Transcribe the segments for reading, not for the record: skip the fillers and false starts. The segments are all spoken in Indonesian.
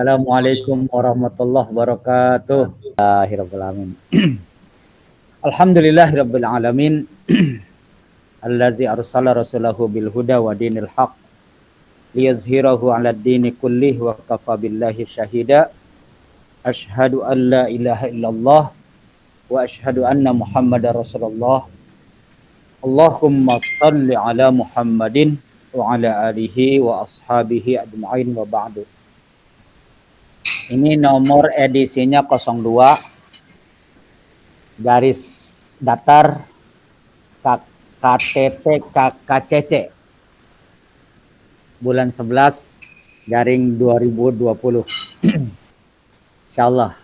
Assalamualaikum warahmatullahi wabarakatuh. Alhamdulillahirabbil Alhamdulillahirabbil alamin. Allazi arsala rasulahu bil huda wa dinil haq liyazhirahu 'alad dini kullih wa kafa billahi syahida. Asyhadu an la ilaha illallah wa asyhadu anna Muhammadar Rasulullah. Allahumma shalli ala Muhammadin wa ala alihi wa ashabihi ajma'in wa ba'du. Ini nomor edisinya 02 garis datar KTT KKCC bulan 11 garing 2020. Insyaallah.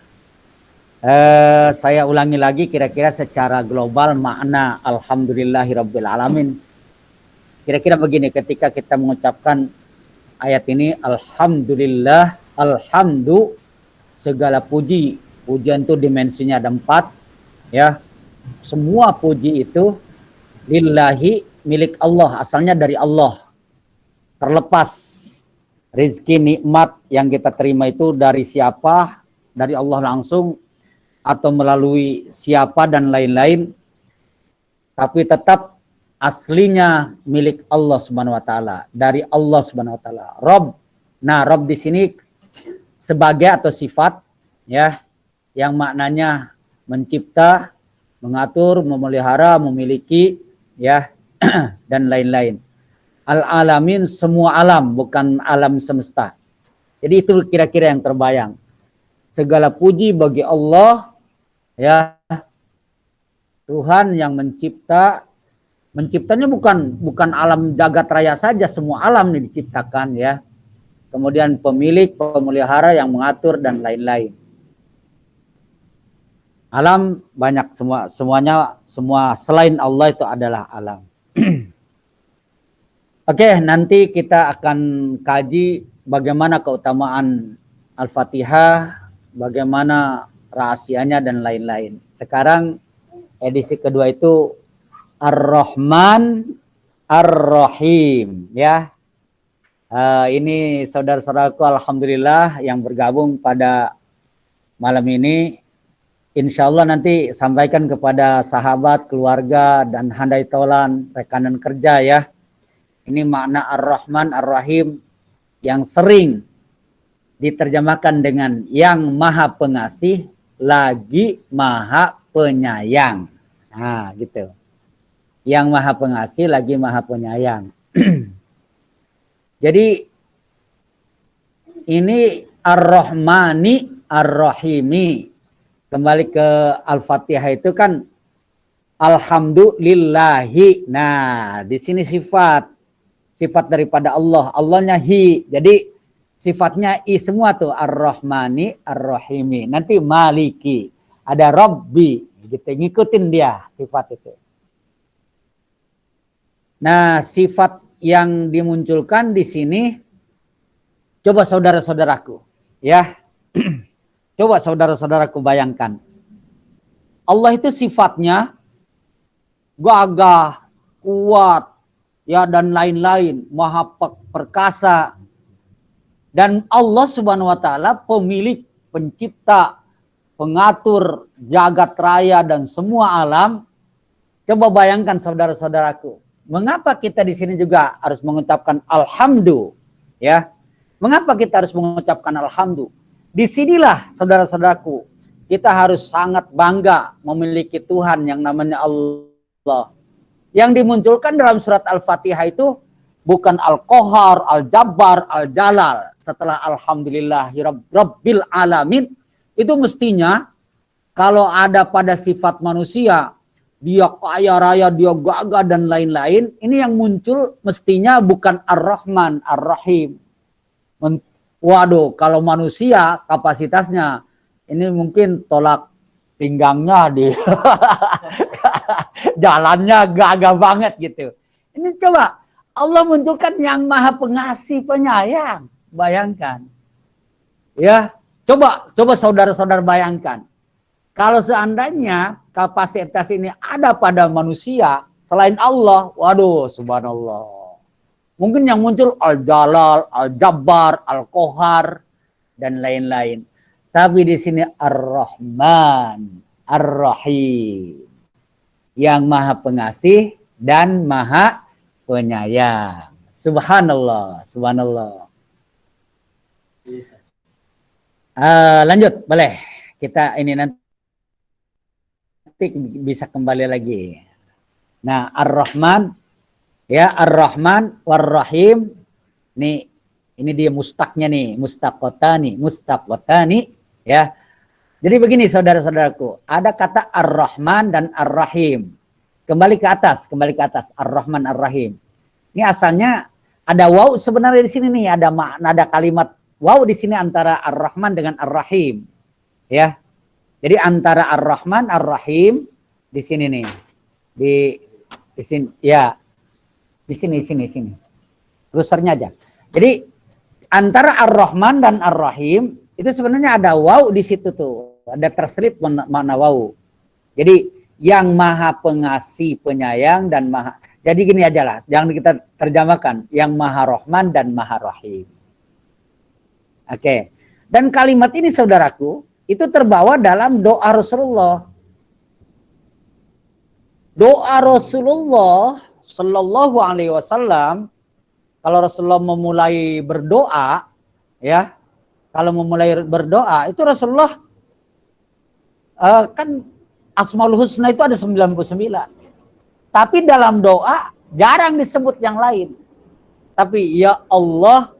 Saya ulangi lagi kira-kira secara global makna alhamdulillahirabbil alamin. Kira-kira begini, ketika kita mengucapkan ayat ini, alhamdulillah, alhamdu, segala puji. Pujian itu dimensinya ada 4, ya. Semua puji itu lillahi, milik Allah, asalnya dari Allah. Terlepas rezeki nikmat yang kita terima itu dari siapa, dari Allah langsung atau melalui siapa dan lain-lain, tapi tetap aslinya milik Allah Subhanahu wa taala, dari Allah Subhanahu wa taala. Rabb. Nah, Rabb di sini sebagai atau sifat, ya, yang maknanya mencipta, mengatur, memelihara, memiliki, ya, dan lain-lain. Al-alamin, semua alam, bukan alam semesta. Jadi itu kira-kira yang terbayang. Segala puji bagi Allah, ya, Tuhan yang menciptanya bukan alam jagat raya saja, semua alam ini diciptakan, ya. Kemudian pemilik, pemelihara yang mengatur dan lain-lain. Alam banyak, semua selain Allah itu adalah alam. Oke, nanti kita akan kaji bagaimana keutamaan Al-Fatihah, bagaimana rahasianya dan lain-lain. Sekarang edisi kedua itu Ar-Rahman Ar-Rahim, ya. Ini saudara-saudaraku, alhamdulillah yang bergabung pada malam ini. Insya Allah nanti sampaikan kepada sahabat, keluarga, dan handai tolan, rekanan kerja, ya. Ini makna Ar-Rahman Ar-Rahim yang sering diterjemahkan dengan yang maha pengasih lagi maha penyayang. Nah, gitu. Yang maha pengasih lagi maha penyayang. Jadi ini Ar-Rahmani Ar-Rahimi. Kembali ke Al-Fatihah itu kan alhamdulillahi. Nah, di sini sifat daripada Allah. Allahnya hi. Jadi sifatnya i semua tuh, Ar-Rahmani Ar-Rahimi. Nanti Maliki, ada Rabbi, gitu, ngikutin dia sifat itu. Nah, sifat yang dimunculkan di sini, coba saudara-saudaraku, ya. Coba saudara-saudaraku bayangkan. Allah itu sifatnya gagah, kuat, ya, dan lain-lain, maha perkasa. Dan Allah Subhanahu wa taala pemilik, pencipta, pengatur jagat raya dan semua alam. Coba bayangkan saudara-saudaraku, mengapa kita di sini juga harus mengucapkan alhamdu, ya? Mengapa kita harus mengucapkan alhamdu? Disinilah saudara-saudaraku, kita harus sangat bangga memiliki Tuhan yang namanya Allah. Yang dimunculkan dalam surat Al-Fatihah itu bukan Al-Qahar, Al-Jabbar, Al-Jalal. Setelah Alhamdulillahirabbil alamin, itu mestinya kalau ada pada sifat manusia, dia kaya raya, dia gagah dan lain-lain, ini yang muncul mestinya bukan Ar-Rahman Ar-Rahim. Waduh, kalau manusia kapasitasnya ini mungkin tolak pinggangnya di jalannya gagah banget gitu. Ini coba Allah munculkan yang maha pengasih penyayang. Bayangkan. Ya, coba saudara-saudara bayangkan. Kalau seandainya kapasitas ini ada pada manusia selain Allah, waduh, subhanallah. Mungkin yang muncul Al-Jalal, Al-Jabbar, Al-Qahar, dan lain-lain. Tapi di sini Ar-Rahman, Ar-Rahim, yang Maha Pengasih dan Maha Penyayang. Subhanallah, subhanallah. Lanjut, boleh. Kita ini nanti bisa kembali lagi. Nah, Ar-Rahman, ya Ar-Rahman War-Rahim. Ini dia mustaknya nih, mustaqotani, ya. Jadi begini saudara-saudaraku, ada kata Ar-Rahman dan Ar-Rahim. Kembali ke atas, Ar-Rahman Ar-Rahim. Ini asalnya ada waw sebenarnya di sini nih, ada makna, ada kalimat waw di sini antara Ar-Rahman dengan Ar-Rahim. Ya. Jadi antara Ar-Rahman Ar-Rahim di sini nih. Di sini ya. Di sini. Kursорnya aja. Jadi antara Ar-Rahman dan Ar-Rahim itu sebenarnya ada waw di situ tuh. Ada terselip makna waw. Jadi yang Maha Pengasih, Penyayang dan Maha. Jadi gini aja lah, jangan kita terjemahkan yang Maha Rahman dan Maha Rahim. Oke. Dan kalimat ini saudaraku, itu terbawa dalam doa Rasulullah. Doa Rasulullah Sallallahu Alaihi Wasallam, kalau Rasulullah memulai berdoa, ya, kalau memulai berdoa itu Rasulullah kan Asmaul Husna itu ada 99. Tapi dalam doa jarang disebut yang lain. Tapi ya Allah,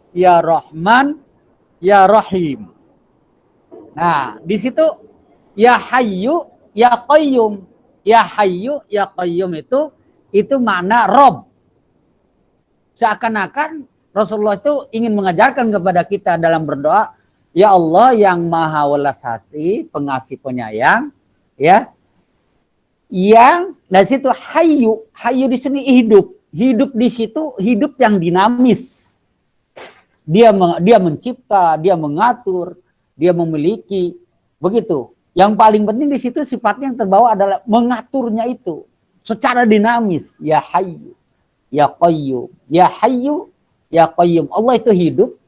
ya Rahman, ya Rahim. Nah, di situ ya Hayyu, ya Qayyum. Ya Hayyu, ya Qayyum itu makna Rob. Seakan-akan Rasulullah itu ingin mengajarkan kepada kita dalam berdoa, ya Allah yang Maha Welas Asih, Pengasih Penyayang, ya. Yang dari situ Hayyu di sini hidup di situ hidup yang dinamis. Dia mencipta, dia mengatur, dia memiliki, begitu. Yang paling penting di situ sifatnya yang terbawa adalah mengaturnya itu secara dinamis. Ya Hayyu, ya Qayyum, ya Hayyu, ya Qayyum. Allah itu hidup,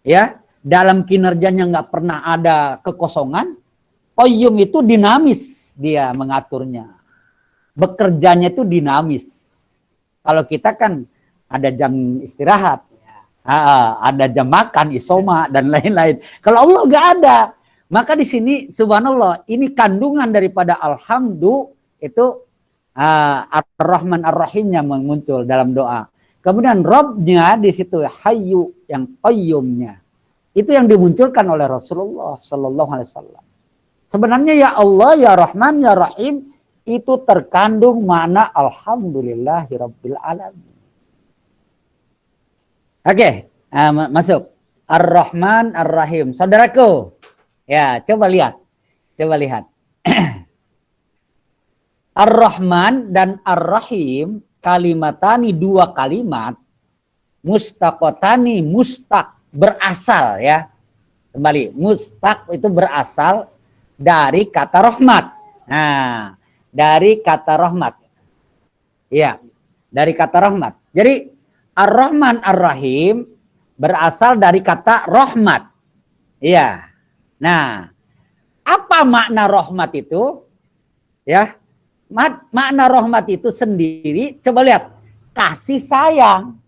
ya, dalam kinerjanya nggak pernah ada kekosongan. Qayyum itu dinamis, dia mengaturnya. Bekerjanya itu dinamis. Kalau kita kan ada jam istirahat, ada jam makan, isoma dan lain-lain. Kalau Allah nggak ada, maka di sini subhanallah ini kandungan daripada alhamdu itu Ar-Rahman Ar-Rahimnya muncul dalam doa. Kemudian Robnya di situ Hayyu yang Qayyumnya. Itu yang dimunculkan oleh Rasulullah Sallallahu Alaihi Wasallam. Sebenarnya ya Allah, ya Rahman, ya Rahim itu terkandung makna Alhamdulillahirabbil alamin. Oke, masuk Ar-Rahman Ar-Rahim. Saudaraku, ya coba lihat. Ar-Rahman dan Ar-Rahim kalimatani, dua kalimat, mustaqotani, mustaq berasal, ya. Kembali, mustaq itu berasal dari kata rahmat. Nah, dari kata rahmat. Iya, dari kata rahmat. Jadi Ar-Rahman Ar-Rahim berasal dari kata rahmat. Iya. Nah, apa makna rahmat itu? Ya. Makna rahmat itu sendiri, coba lihat, kasih sayang.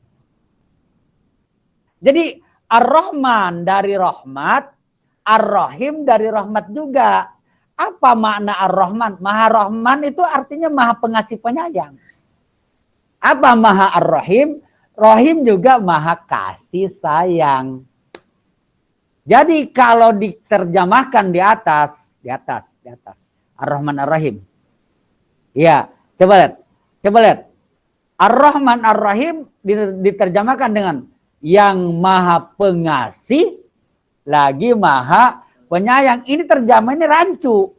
Jadi Ar-Rahman dari rahmat, Ar-Rahim dari rahmat juga. Apa makna Ar-Rahman? Maha Rahman itu artinya Maha Pengasih Penyayang. Apa Maha Ar-Rahim? Rahim juga Maha Kasih Sayang. Jadi kalau diterjemahkan di atas. Ar-Rahman Ar-Rahim. Ya, coba lihat. Ar-Rahman Ar-Rahim diterjemahkan dengan yang Maha Pengasih lagi Maha Penyayang. Ini terjemahnya rancu.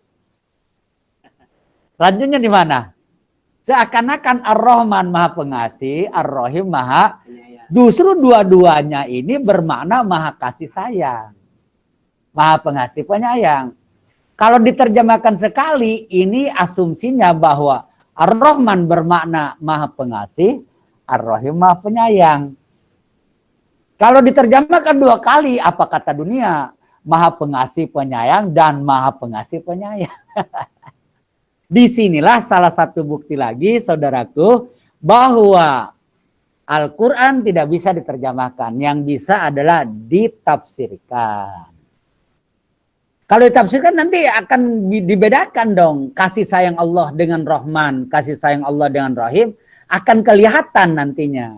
Rancunya di mana? Seakan-akan Ar-Rahman Maha Pengasih, Ar-Rahim Maha Penyayang. Justru dua-duanya ini bermakna Maha Kasih Sayang. Maha Pengasih Penyayang. Kalau diterjemahkan sekali, ini asumsinya bahwa Ar-Rahman bermakna Maha Pengasih, Ar-Rahim Maha Penyayang. Kalau diterjemahkan dua kali, apa kata dunia? Maha pengasih penyayang dan maha pengasih penyayang. Disinilah salah satu bukti lagi, saudaraku, bahwa Al-Quran tidak bisa diterjemahkan. Yang bisa adalah ditafsirkan. Kalau ditafsirkan nanti akan dibedakan dong. Kasih sayang Allah dengan Rahman, kasih sayang Allah dengan Rahim, akan kelihatan nantinya.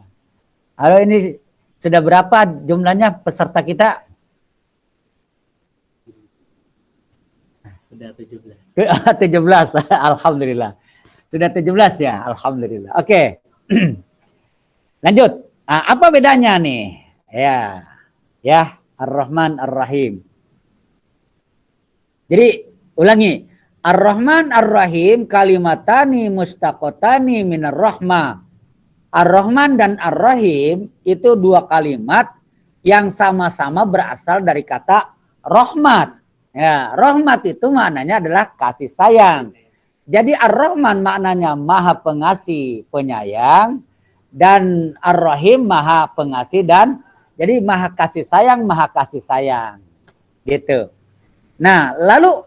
Halo, ini sudah berapa jumlahnya peserta kita? Sudah 17. 17, alhamdulillah. Sudah 17 ya, alhamdulillah. Oke. Lanjut. Apa bedanya nih? Ya, Ar-Rahman Ar-Rahim. Jadi ulangi. Ar-Rahman Ar-Rahim kalimatani mustaqotani minar rahmah. Ar-Rahman dan Ar-Rahim itu dua kalimat yang sama-sama berasal dari kata rahmat. Ya, rahmat itu maknanya adalah kasih sayang. Jadi Ar-Rahman maknanya maha pengasih, penyayang, dan Ar-Rahim maha pengasih dan jadi maha kasih sayang. Gitu. Nah, lalu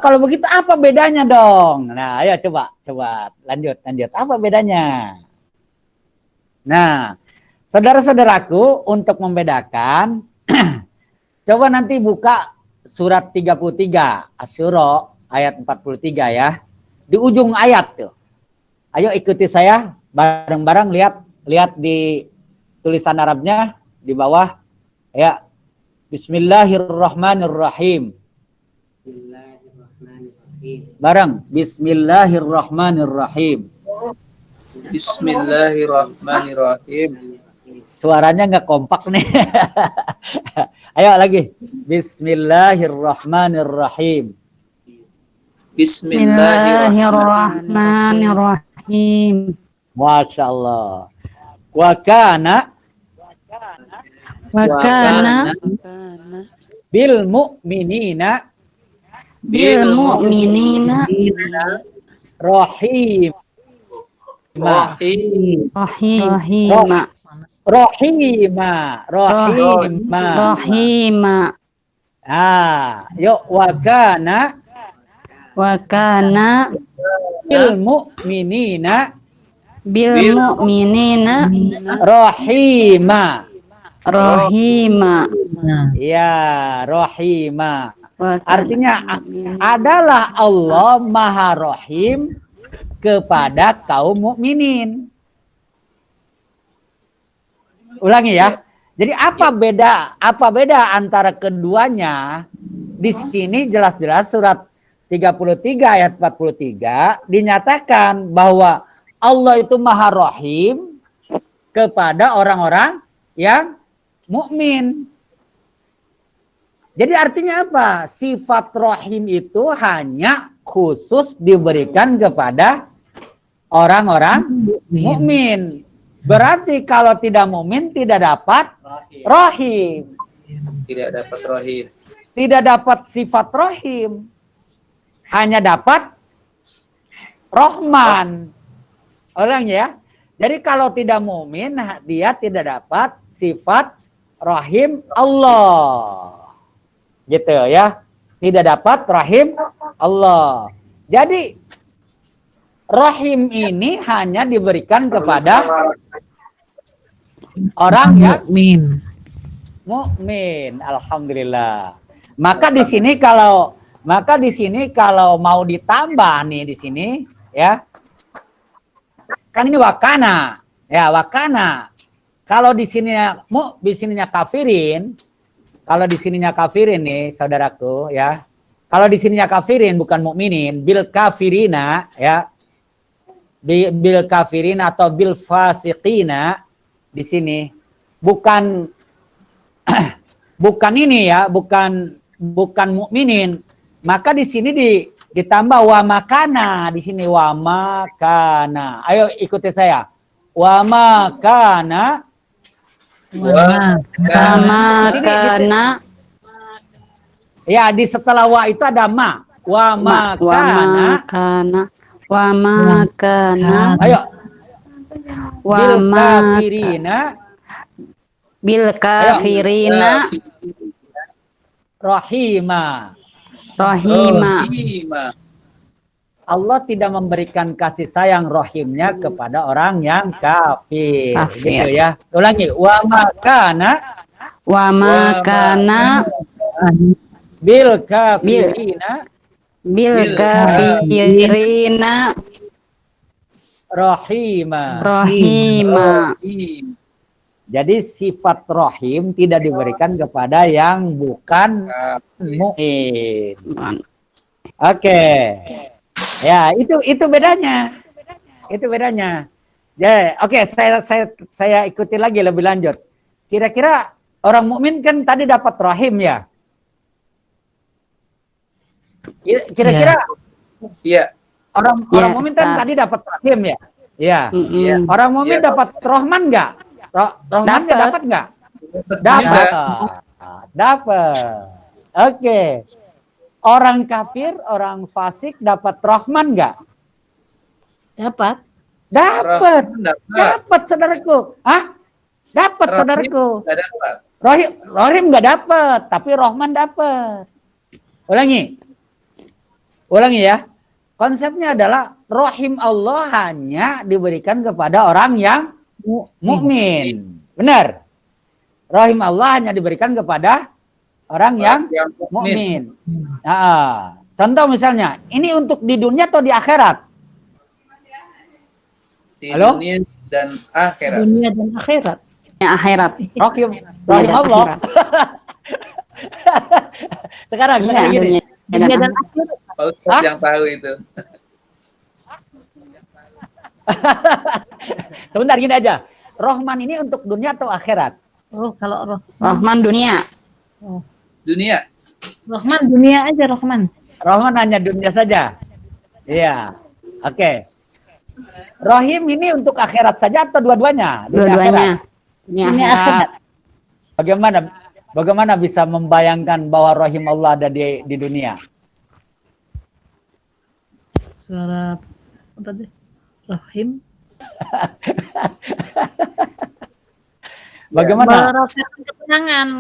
kalau begitu apa bedanya dong? Nah, ayo coba lanjut. Apa bedanya? Nah, saudara-saudaraku, untuk membedakan coba nanti buka surat 33 Asy-Syura ayat 43 ya. Di ujung ayat tuh. Ayo ikuti saya bareng-bareng, lihat di tulisan Arabnya di bawah ya. Bismillahirrahmanirrahim. Bareng Bismillahirrahmanirrahim. Bismillahirrahmanirrahim. Suaranya nggak kompak nih. Ayo lagi. Bismillahirrahmanirrahim. Bismillahirrahmanirrahim. Masya Allah. Wa kana bil mu'minina rahim. Rahima. Yuk wa kana bil mu'minina rahima. Ya, rahima. Artinya adalah Allah Maha Rahim kepada kaum mukminin. Ulangi ya. Jadi apa beda antara keduanya? Di sini jelas-jelas surat 33 ayat 43 dinyatakan bahwa Allah itu Maha Rahim kepada orang-orang yang mukmin. Jadi artinya apa? Sifat rahim itu hanya khusus diberikan kepada orang-orang mukmin. Berarti kalau tidak mukmin tidak dapat rahim. Tidak dapat rahim. Tidak dapat sifat rahim. Hanya dapat Rahman. Orang ya. Jadi kalau tidak mukmin dia tidak dapat sifat rahim Allah. Gitu ya. Tidak dapat rahim Allah. Jadi rahim ini hanya diberikan kepada orang yang mukmin. Alhamdulillah. Maka di sini kalau mau ditambah nih di sini ya. Kan ini wakana. Ya, wakana. Kalau di sininya kafirin, kalau di sininya kafirin nih, saudaraku ya. Kalau di sininya kafirin bukan mukminin, bil kafirina ya. Bil kafirina atau bil fasiqina di sini bukan bukan ini ya, bukan mukminin. Maka di sini ditambah wa makana, di sini wa makana. Ayo ikuti saya. Wa makana ya, di setelah wa itu ada ma. Wa makana. Ayo. Bil bil kafirina Rahima. rahima. Allah tidak memberikan kasih sayang rahimnya kepada orang yang kafir. Kafir. Gitu ya. Ulangi. Wa makana Wa makana bil kafirina bil kafirina rahima. rahima. Jadi sifat rahim tidak diberikan kepada yang bukan mukmin. Oke. Ya, itu bedanya. Itu bedanya. Ya, oke, saya ikuti lagi lebih lanjut. Kira-kira orang mukmin kan tadi dapat rahim ya? Kira-kira Iya. orang mukmin kan tadi dapat rahim ya? Iya. Orang mukmin dapat rahman enggak? Rahman dapat enggak? Dapat. Dapat. Oke. Orang kafir, orang fasik dapat rahman enggak? Dapat. Dapat. Dapat. Dapat saudaraku. Hah? Dapat saudaraku. Nggak dapat. Rahim enggak dapat, tapi rahman dapat. Ulangi ya. Konsepnya adalah rahim Allah hanya diberikan kepada orang yang mukmin. Benar. Rahim Allah hanya diberikan kepada orang yang mukmin. Nah, contoh misalnya, ini untuk di dunia atau di akhirat? Di Halo? dunia dan akhirat. Dunia dan akhirat. Ya, akhirat. Rahim Dan Allah. akhirat. Sekarang Iya, gini. Dunia dan akhirat. Pak Ustadz yang tahu itu. Sebentar gini aja. Rahman ini untuk dunia atau akhirat? Oh, kalau Rahman dunia. Dunia. Rahman dunia aja Rahman. Rahman hanya dunia saja. Iya. Oke. Rahim ini untuk akhirat saja atau dua-duanya? Dunia akhirat. Dua-duanya. Dunia akhirat. Bagaimana bisa membayangkan bahwa rahim Allah ada di dunia? Suara apa tuh? Rahim. Bagaimana?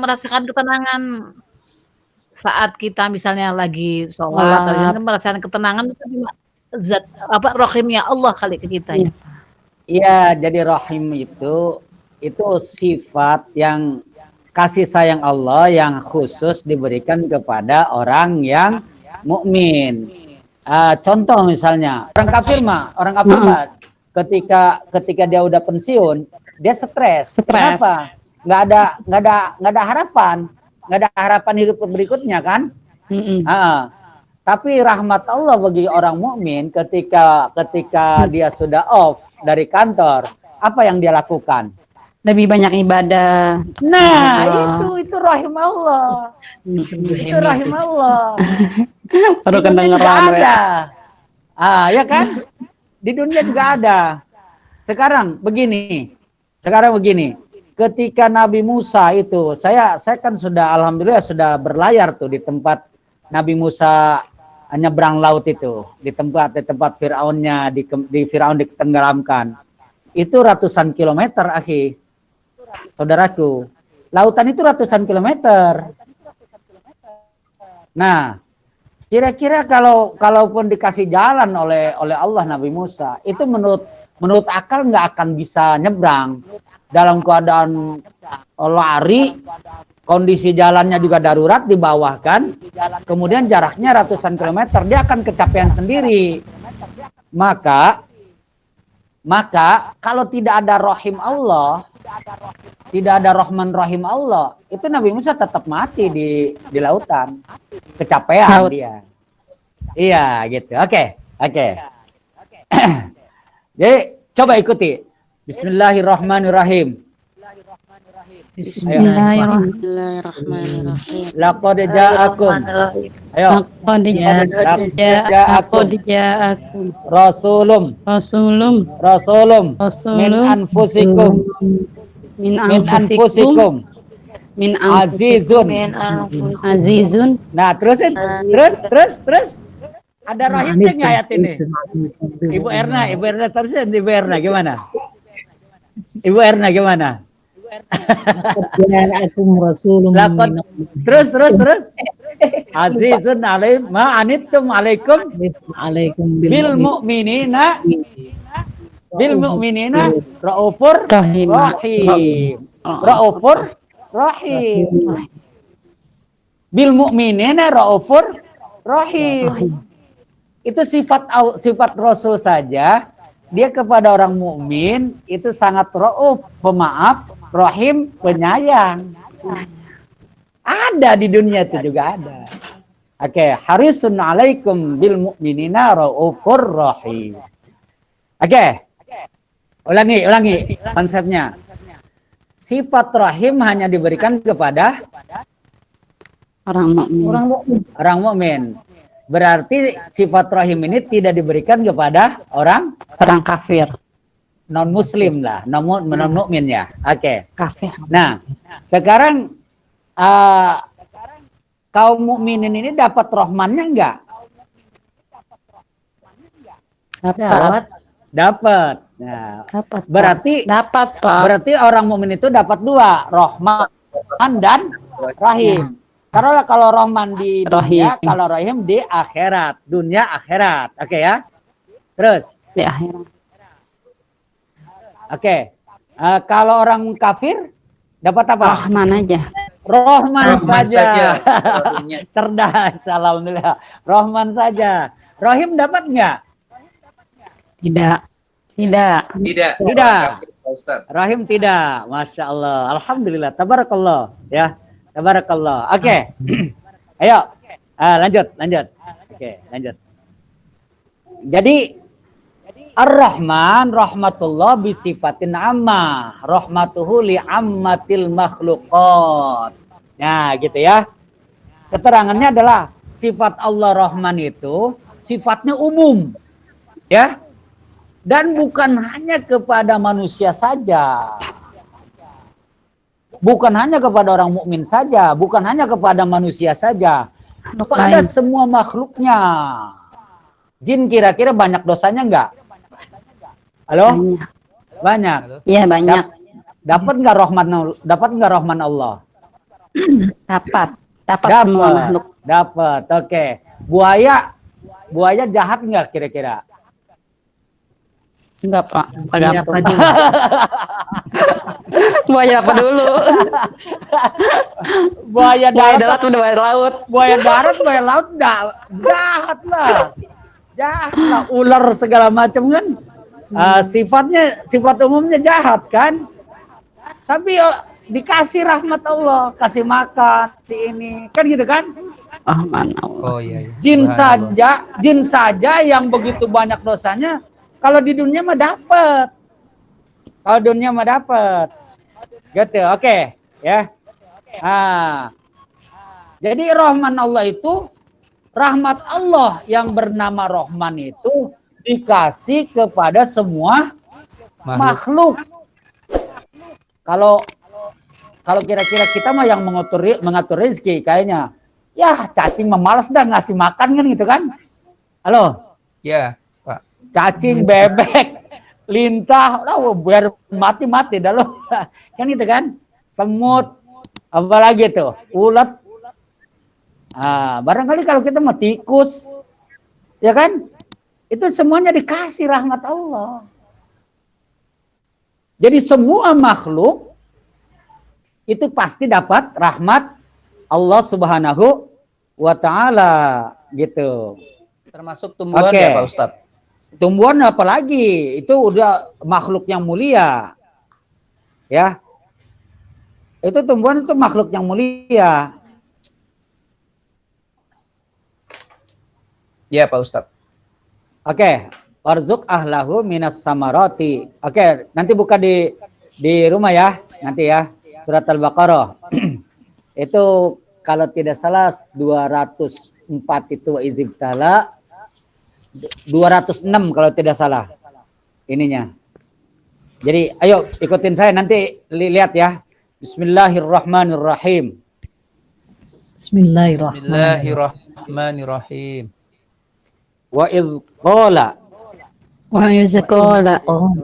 Merasakan ketenangan saat kita misalnya lagi sholat, merasakan ketenangan itu zat apa rahimnya Allah kali ke kita ya. Iya, jadi rahim itu sifat yang kasih sayang Allah yang khusus diberikan kepada orang yang mukmin. Contoh misalnya orang kafir mah ketika dia udah pensiun dia stres. Kenapa? Nggak ada harapan hidup berikutnya kan? Tapi rahmat Allah bagi orang mukmin ketika dia sudah off dari kantor, apa yang dia lakukan? Lebih banyak ibadah. Nah, itu rahim Allah. Itu rahim Allah. Baru Di dunia juga kedengeran. ada. Ya kan? Di dunia juga ada. Sekarang begini. Ketika Nabi Musa itu, saya kan sudah alhamdulillah sudah berlayar tuh di tempat Nabi Musa nyebrang laut itu, di tempat Firaunnya di Firaun ditenggelamkan. Itu ratusan kilometer, akhi. Saudaraku. Lautan itu ratusan kilometer. Nah, kira-kira kalaupun dikasih jalan oleh Allah Nabi Musa, itu menurut akal nggak akan bisa nyebrang dalam keadaan lari, kondisi jalannya juga darurat di bawah kan, kemudian jaraknya ratusan kilometer, dia akan kecapean sendiri. Maka kalau tidak ada rahim Allah, tidak ada rahman rahim Allah, itu Nabi Musa tetap mati di lautan, kecapean dia. Iya gitu. Oke. Jadi coba ikuti. Bismillahirrahmanirrahim. Bismillahirrahmanirrahim. Laqad ja'akum. Ayo. Laqad ja'akum Rasulum min anfusikum azizun. Nah, terus ada rahimnya nggak ayat ini? Ibu Erna terusin. Ibu Erna gimana? Ja'akum rasulun Lakon. minallah. Terus. Azizun alaihim ma anittum alaikum Alaikum bil mu'minina raufur Rahim. rahim. Raufur rahim. Bil mu'minina raufur rahim. Itu sifat Rasul saja. Dia kepada orang mukmin itu sangat rauf, pemaaf, rahim, penyayang. Ada di dunia itu juga ada. Oke, harisun alaikum bil mu'minina raufur rahim. Oke. Ulangi konsepnya. Sifat rahim hanya diberikan kepada Orang mukmin. orang mukmin. Berarti sifat rahim ini tidak diberikan kepada orang Kafir. non muslim lah, non mukmin ya. Oke. Kafir. Nah, sekarang kaum mukminin ini dapat rahmannya enggak? Dapat. Dapat. Nah, Dapat. Pak. berarti Pak. berarti orang mukmin itu dapat dua, rahman dan rahim. Karena kalau rahman di dunia, Rahim. kalau rahim di akhirat, dunia akhirat. Oke ya. Terus, Di akhirat. oke. Kalau orang kafir dapat apa? Rahman aja. Rahman Rahman saja. saja. Rohnya. Cerdas, alhamdulillah. Rahman saja. Rahim dapat nggak? Tidak. Tidak. Tidak. Pak Ustadz. Rahim tidak. Masya Allah. Alhamdulillah. Tabarakallah. Ya. Tabarakallah. Oke. Ayo. Lanjut. Oke, lanjut. Jadi Ar-Rahman rahmatullah bisifatin amma. Rahmatuhu li ammatil makhluqat. Nah, gitu ya. Keterangannya adalah sifat Allah Rahman itu sifatnya umum. Ya. Dan bukan hanya kepada manusia saja. Bukan hanya kepada orang mukmin saja, bukan hanya kepada manusia saja, kepada semua makhluknya. Jin kira-kira banyak dosanya enggak? Halo? Banyak. Iya, banyak. Dapat enggak rahman Allah? Dapat semua makhluk. Dapat. Oke. Buaya jahat enggak kira-kira? Enggak, Pak. Berapa Tergantung. dulu? Buaya apa dulu? Buaya Buaya darat, darat udah buaya laut. buaya darat, buaya laut jahat lah. Jahat lah, ular segala macam kan. Sifat umumnya jahat kan. Tapi dikasih rahmat Allah, kasih makan, kasih ini, kan gitu kan? Rahman Allah. Oh iya. Jin saja yang begitu banyak dosanya, kalau di dunia mah dapat. Kalau dunia mah dapat. Gitu, oke, ya. Jadi Rahman Allah itu, rahmat Allah yang bernama Rahman itu dikasih kepada semua makhluk. Kalau kira-kira kita mah yang mengatur rezeki kayaknya, ya cacing mah malas dah ngasih makan kan gitu kan? Halo? Ya, Pak. Cacing, bebek, lintah, biar mati dah lo. Kan gitu kan? Semut, apalagi tuh, ulat. Barangkali kalau kita mau tikus, ya kan? Itu semuanya dikasih rahmat Allah. Jadi semua makhluk itu pasti dapat rahmat Allah Subhanahu wa Ta'ala gitu. Termasuk tumbuhan Oke. ya Pak Ustadz? Tumbuhan apalagi, itu udah makhluk yang mulia. Ya. Itu tumbuhan itu makhluk yang mulia. Ya Pak Ustadz. Oke, warzuk ahlahu minas samarati. Oke, nanti buka di rumah ya, nanti ya. Surat Al-Baqarah. Itu kalau tidak salah 204 itu izibtala. 206 kalau tidak salah. Ininya. Jadi ayo ikutin saya nanti lihat ya. Bismillahirrahmanirrahim. Bismillahirrahmanirrahim. Wa idh qala Wa yuzqala. Oh,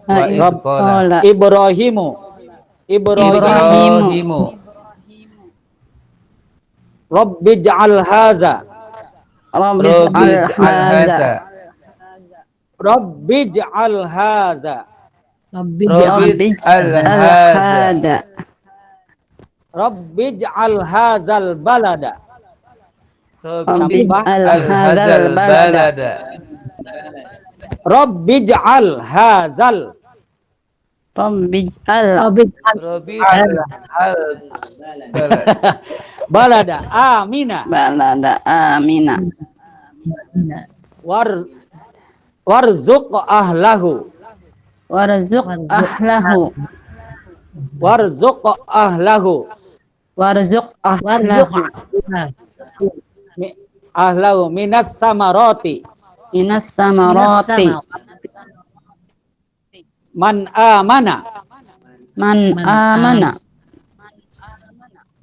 Wa idh qala Ibrahimu Ibrahimu. Rabbij'al hadza. Rabbi Rabbi ij'al hadza. Rabbij'al hadza. Rabbi Rabbi ij'al hadza. hadza. Rabbij'al hadzal balada. Rabbi Tambah. hadzal balada. Rabbij'al hadzal Rabbi ij'al Rabbi Rabbi balada. balada amina. balada amina. Warzuq ahlahu. Warzuq ahlahu. Warzuq ahlahu. Warzuq warzuq ahlahu. Ahlahu minas samarati. Minas samarati. Man amana Man amana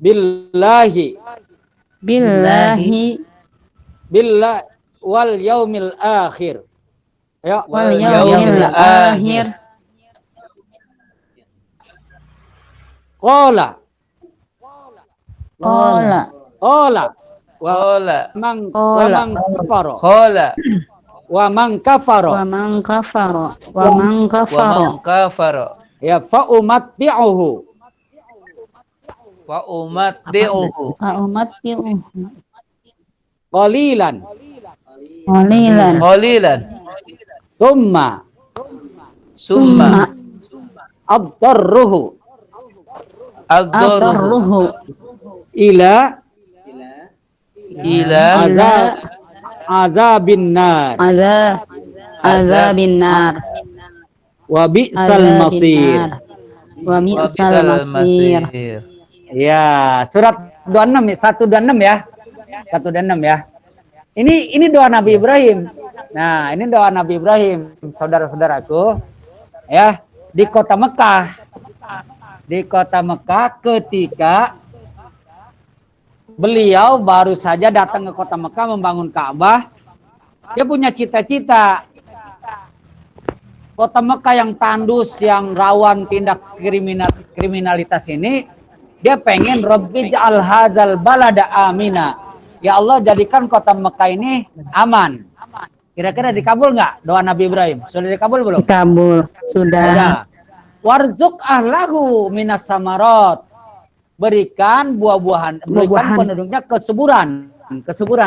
billahi billahi wal yaumil akhir. Ya. wal yaumil yaumil akhir. Qala Qala wa Qala. man kafara Qala. wa man kafara wa man kafara wa man Wa kafara man kafara. ya fa umatti'uhu Wa umatti'uhu. fa umatti'u qalilan qalilan Qalilan. summa Summa. abdarruhu Agdaruhu. adarruhu ila Ila. azabin nar azabin nar wa bi'sal azabin masir. nar wa Wa bi'sal bisal masir. masir. Ya, surat 26 126 ya. 126 ya. Ini doa Nabi Ibrahim. Nah, ini doa Nabi Ibrahim, saudara-saudaraku. Ya, di kota Mekah. Di kota Mekah ketika beliau baru saja datang ke kota Mekah membangun Ka'bah. Dia punya cita-cita. Kota Mekah yang tandus, yang rawan tindak kriminalitas ini, dia pengen Rabbij'al hadzal balada amina. Ya Allah, jadikan kota Mekah ini aman. Kira-kira dikabul nggak doa Nabi Ibrahim? Sudah dikabul belum? Kabul sudah. Sudah. Warzuq ahlahu minas samarat. Berikan buah-buahan, berikan penduduknya kesuburan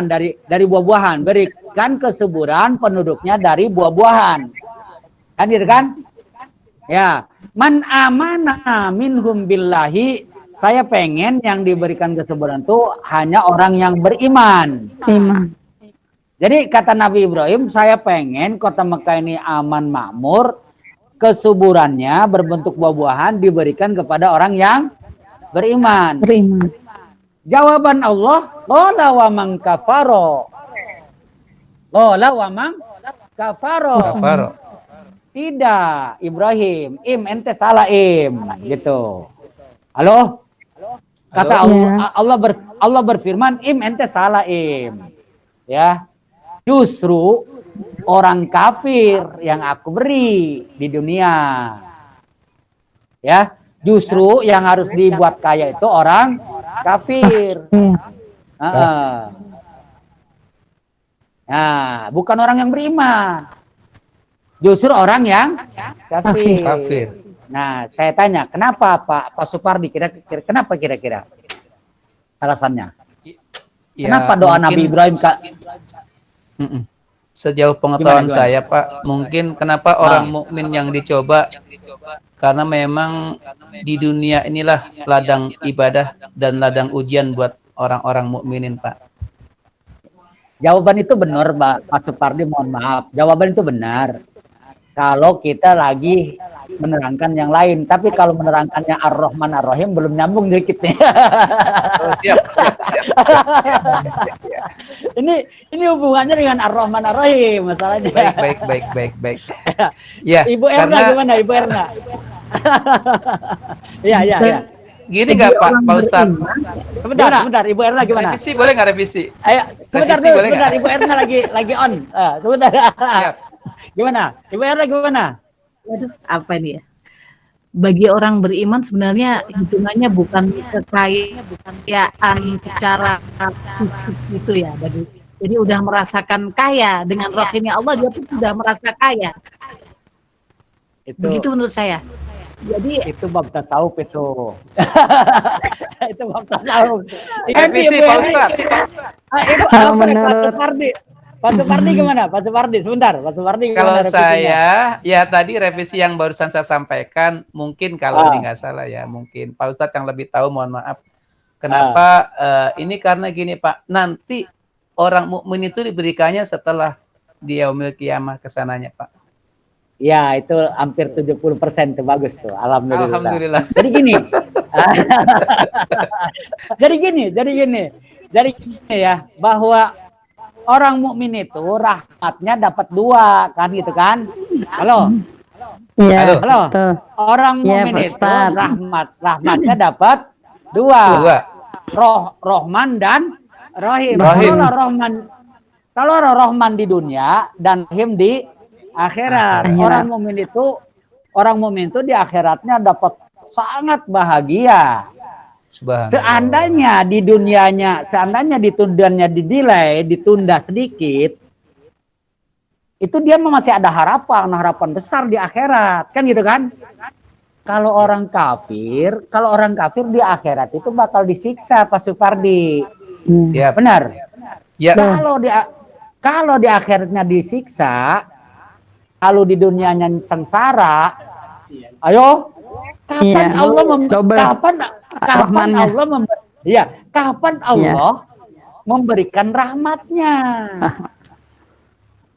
dari buah-buahan. Berikan kesuburan penduduknya dari buah-buahan. Hadir kan? Ya, man amana minhum billahi. Saya pengen yang diberikan kesuburan itu hanya orang yang beriman. Iman. Jadi kata Nabi Ibrahim, saya pengen kota Mekah ini aman makmur, kesuburannya berbentuk buah-buahan diberikan kepada orang yang beriman. Beriman. Jawaban Allah, qala wa man kafara. Qala wa man kafara. Kafara. Tidak, Ibrahim, ente salah gitu. Halo? Kata Allah berfirman, ente salah ya. Justru orang kafir yang aku beri di dunia. Ya, justru yang harus dibuat kaya itu orang kafir. Nah, bukan orang yang beriman. Justru orang yang kafir. Nah, saya tanya, kenapa Pak Supardi kira-kira kenapa kira-kira alasannya? Ya, kenapa doa Nabi Ibrahim sejauh pengetahuan Gimana? saya, Pak, mungkin kenapa orang mukmin yang dicoba karena memang di dunia inilah ladang ibadah dan ladang ujian buat orang-orang mukminin, Pak. Jawaban itu benar, Pak Supardi, mohon maaf. Jawaban itu benar. Kalau kita lagi menerangkan yang lain, tapi kalau menerangkannya Ar-Rahman Ar-Rahim belum nyambung dikit nih. Oh, siap. Ini hubungannya dengan Ar-Rahman Ar-Rahim masalahnya. Baik. Ya, Ibu Erna gimana, Ibu Erna? Iya. Gini nggak Pak Ustadz? Sebentar, Ibu Erna gimana? Revisi boleh nggak revisi? Ayo, sebentar Revisi dulu, boleh sebentar. nggak? Ibu Erna lagi on. Sebentar. Siap. Gimana? Ibu Erna gimana? Waduh, apa ini ya? bagi orang beriman sebenarnya hitungannya bukan kekayaan secara fisik itu ya, jadi udah merasakan kaya dengan rohimnya Allah, dia pun sudah merasa kaya. Itu Begitu menurut saya. Jadi itu bab tasawuf itu. Itu bab tasawuf. Revisi Pak Ustadz. Ibu Kalau apa Pak menurut- Supardi? Pak Supardi gimana? Pak Supardi sebentar. Pak Supardi Kalau gimana revisinya? saya, ya tadi revisi yang barusan saya sampaikan, mungkin kalau ini nggak salah ya, mungkin Pak Ustadz yang lebih tahu, mohon maaf. Kenapa? Ini karena gini Pak, nanti orang mukmin itu diberikannya setelah di yaumil qiyamah kesananya Pak. Ya, itu hampir 70% tuh, bagus tuh. Alhamdulillah. Alhamdulillah. Jadi gini. Jadi gini ya, bahwa orang mukmin itu rahmatnya dapat dua, kan gitu kan? Halo. Iya, Halo. Halo. betul. Orang Iya, mukmin Pak itu Ustadz. rahmatnya dapat dua. Dua. Rohman dan Rahim. Rahim. Kalau Rahman di dunia dan Rahim di akhirat. Akhirat. Orang mukmin itu di akhiratnya dapat sangat bahagia. Subhanallah. Seandainya di dunianya ditunda sedikit, itu dia masih ada harapan besar di akhirat, kan gitu kan? Kalau orang kafir di akhirat itu bakal disiksa, Pak Supardi. Siap. Benar. Ya. Kalau di akhiratnya disiksa, kalau di dunianya sengsara, ayo, kapan Iya. Allah Double. Rahmannya. kapan Allah memberikan rahmatnya?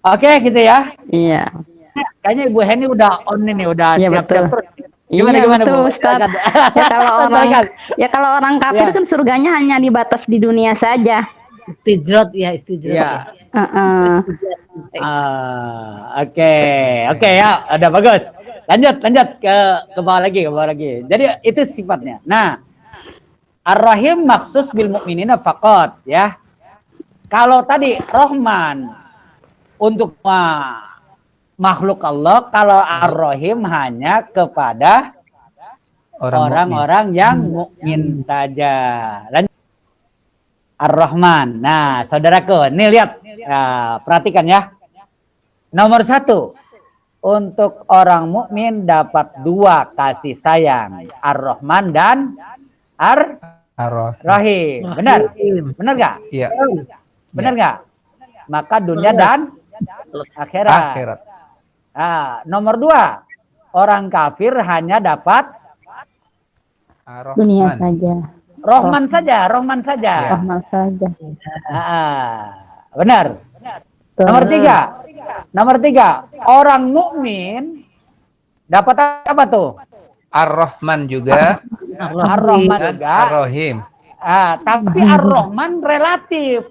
Oke, gitu ya. Iya. Kayaknya Ibu Heni udah on ini, udah Iya, siap-siap betul. terus. Gimana, Iya, betul, Bu? Ustaz. Silakan. Ya kalau orang kafir Ya. kan surganya hanya di batas di dunia saja. istijrot ya. Iya. Heeh. Oke ya, udah bagus. Lanjut ke bawah lagi. Jadi itu sifatnya. Nah, Ar-Rahim maksus bil mukminina faqat ya. Kalau tadi Rahman untuk makhluk Allah, kalau Ar-Rahim hanya kepada orang-orang yang mukmin saja. Lanjut. Ar-Rahman. Nah, saudaraku, nih lihat, perhatikan ya. Nomor 1, untuk orang mukmin dapat 2 kasih sayang, Ar-Rahman dan Ar-Rahim. Benar? Benar nggak? Iya. Benar nggak? Maka dunia dan akhirat. Nah, nomor 2, orang kafir hanya dapat Dunia saja. Rahman saja. Rahman saja. Benar. Nomor 3, orang mukmin dapat apa tuh? Ar-Rahman juga. Ar-Rahman juga. Ar-Rahim. Tapi Ar-Rahman relatif.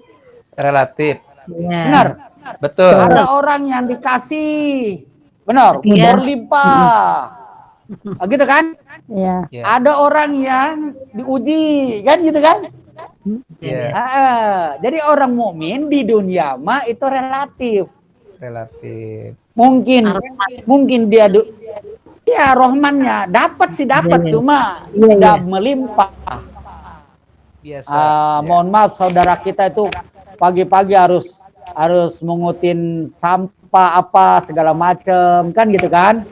Benar. Betul. Ada orang yang dikasih, benar, berlimpah. Gitu kan? Iya. Ya. Ada orang yang diuji, kan gitu kan? Ya. Jadi orang mukmin di dunia mah itu relatif. Mungkin dia Rahmannya dapat cuma tidak melimpah. Biasa. Mohon maaf saudara kita itu pagi-pagi harus mengutin sampah apa segala macam, kan gitu kan?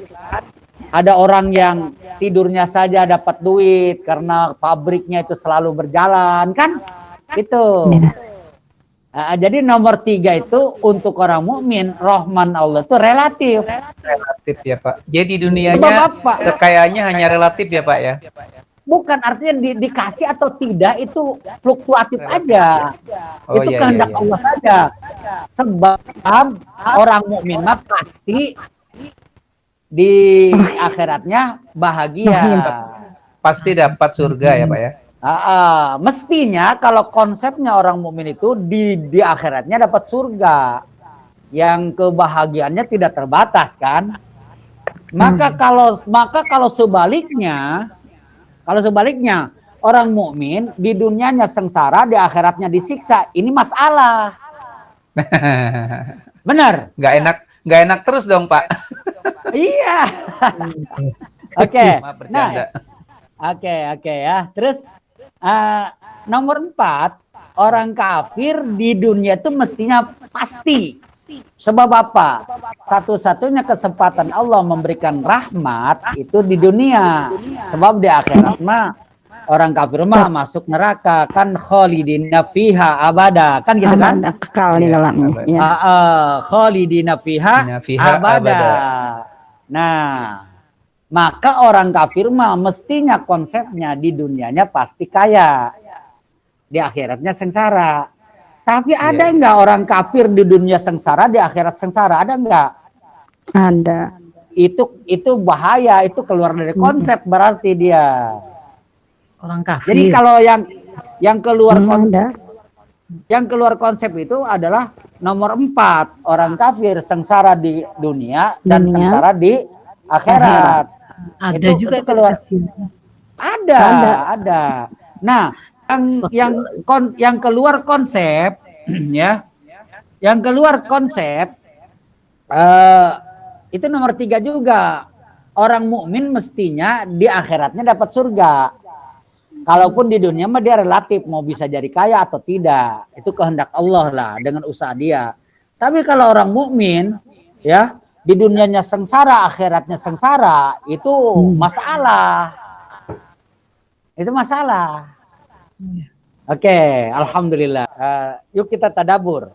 Ada orang yang tidurnya saja dapat duit karena pabriknya itu selalu berjalan, kan? Gitu. Jadi nomor 3 itu untuk orang mukmin, Rahman Allah itu relatif. Relatif ya Pak. Jadi dunianya kekayaannya hanya relatif ya Pak ya? Bukan artinya dikasih atau tidak itu fluktuatif aja. Oh, itu iya, kehendak iya. Allah saja. Sebab orang mukmin mah pasti di akhiratnya bahagia. Pasti dapat surga ya Pak ya? Mestinya kalau konsepnya orang mukmin itu di akhiratnya dapat surga yang kebahagiaannya tidak terbatas, kan? Maka kalau sebaliknya orang mukmin di dunianya sengsara, di akhiratnya disiksa, ini masalah. Benar? Nggak enak terus dong Pak. Iya. Oke. Maaf Nah, bercanda. oke ya. Terus nomor 4, orang kafir di dunia itu mestinya pasti. Sebab apa? Satu-satunya kesempatan Allah memberikan rahmat itu di dunia. Sebab di akhirat mah orang kafir mah masuk neraka kan khalidina fiha abada kan gitu kan? Ada kekal di Iya, dalamnya. abad. Ya. Khalidina fiha Dina fiha abada. abada. Nah, maka orang kafir mah mestinya konsepnya di dunianya pasti kaya. Di akhiratnya sengsara. Tapi ada Iya. nggak orang kafir di dunia sengsara, di akhirat sengsara? Ada nggak? Ada. Itu bahaya, itu keluar dari konsep berarti dia. Orang kafir. Jadi kalau yang keluar Ada. yang keluar konsep itu adalah nomor 4, orang kafir sengsara di dunia dan Dunia. sengsara di akhirat. Ada itu juga keluar. kafir. Ada. Nah, yang keluar konsep ya. Yang keluar konsep itu nomor 3 juga. Orang mukmin mestinya di akhiratnya dapat surga. Kalaupun di dunia mah dia relatif mau bisa jadi kaya atau tidak. Itu kehendak Allah lah dengan usaha dia. Tapi kalau orang mukmin ya di dunianya sengsara, akhiratnya sengsara, itu masalah. Itu masalah. Oke, alhamdulillah. Yuk kita tadabur.